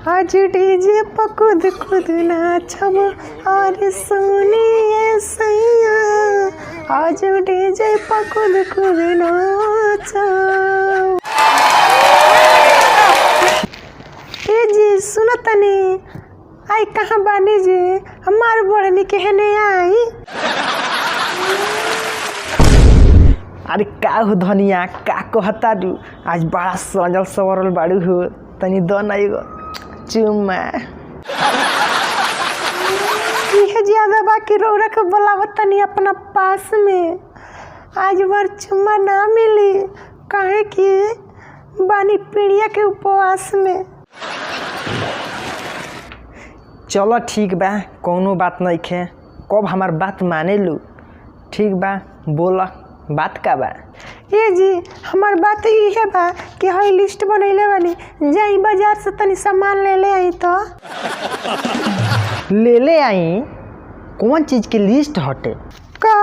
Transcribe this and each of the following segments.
आज डीजे पर कूद कूद नाचब और सुनिए सैया, आज डीजे पर कूद कूद नाचब। ए जी सुनो तनी, आई कहाँ बानी जी? हमार बड़नी कहने आई। अरे का हो धनिया, का कहता दू? आज बड़ा सजल सवरल बाड़ू हो, तनी दो ना एगो चुम्मा। यह ज्यादा बाकी रौरा के बोलावत तनी अपना पास में। आज बार चुम्मा ना मिली, काहे कि बानी पीड़िया के उपवास में। चलो ठीक बा, कौनो बात नहीं खे। कब हमार बात माने लू? ठीक बा, बोला बात का बा? ये जी हमार बात ये बा कि हई लिस्ट बनैले बानी, जाई बाजार से तनी सामान ले आई। तो ले आई? कौन चीज के लिस्ट हटे? का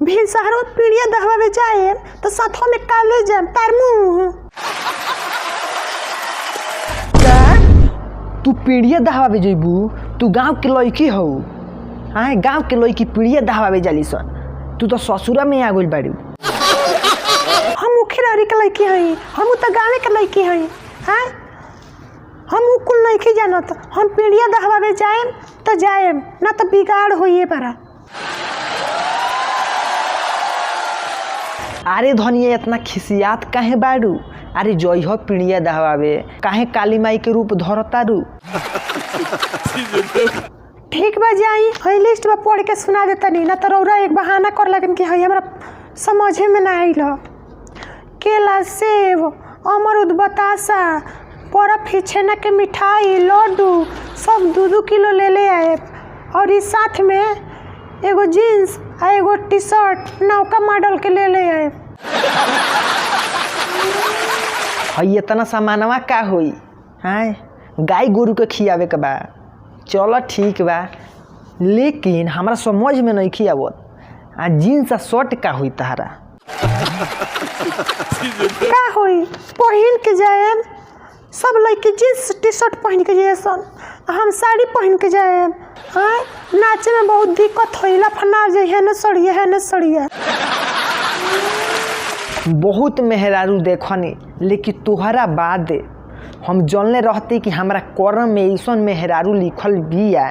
भी शहरों पीड़िया दहवावे जाए तो साथों में काले जाम तार मुंह। तू पीड़िया दहावे जेबू? तू गांव के लड़की हो? हाँ, गांव के लड़की पीड़िया दहावे जाली सन। तू तो ससुरा में आ गइल बाड़ी। हम मुखियारी के लड़की हई, हम तो गाँव के लड़की हई। हाँ, हम कुल नहीं जानत। हम पीड़िया दहवावे जाएम तो जाएम, ना तो बिगाड़ होइए बड़ा। अरे धनिया इतना खिसियात काहे बाड़ू? अरे जइह पीड़िया दहवावे, काहे काली माई के रूप धरतारू? ठीक बा, जाई हई लिस्ट में पढ़ के सुना देता नहीं, ना तो रौरा एक बहाना कर लगन कि हई हमरा समझे में ना आइल। केला, सेब, अमरूद, बतासा, बर्फ, छेना के मिठाई, लड्डू सब 2-2 किलो ले आए। और इस साथ में एगो जीन्स आ एगो टी शर्ट नौका मॉडल के ले आए। हई इतना सामानवा का होई? हाँ, गाय गोरू के खियावे के बा। चलो ठीक बा, लेकिन हमरा समझ में नहीं खियावत। आ जीन्स आ शर्ट का हुई तहरा? का हुई? पहन के जाए सब लड़के जीन्स टी शर्ट पहन के जाए सन, हम साड़ी पहन के जाए। हाँ, नाचे में बहुत दिक्कत होइला, फना जाइए न सड़िए है न सड़िए। बहुत मेहरारू देखनी, लेकिन तुहरा बाद हम जानले रहती कि हमरा करम में ऐसन मेहरारू लिखल बिया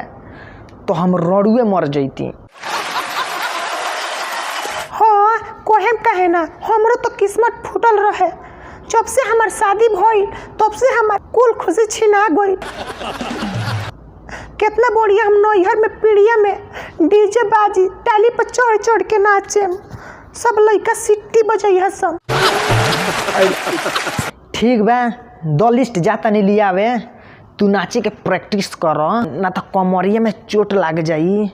तो हम रड़ुए मर जैती। हाँ, कोहेम कहे ना, हमरो तो किस्मत फूटल रहे। जब से हमार शादी भइल तब से हमार कुल खुशी छिना गई। कितना बढ़िया हम नैहर में पीड़िया में डीजे बाजी टाली पर चढ़ चढ़ के नाचे, सब लड़का सिट्टी बजाइए सन। ठीक बा, दो लिस्ट जाता नहीं लियावे। तू नाचे के प्रैक्टिस कर, ना तो कमरिया में चोट लाग जाई।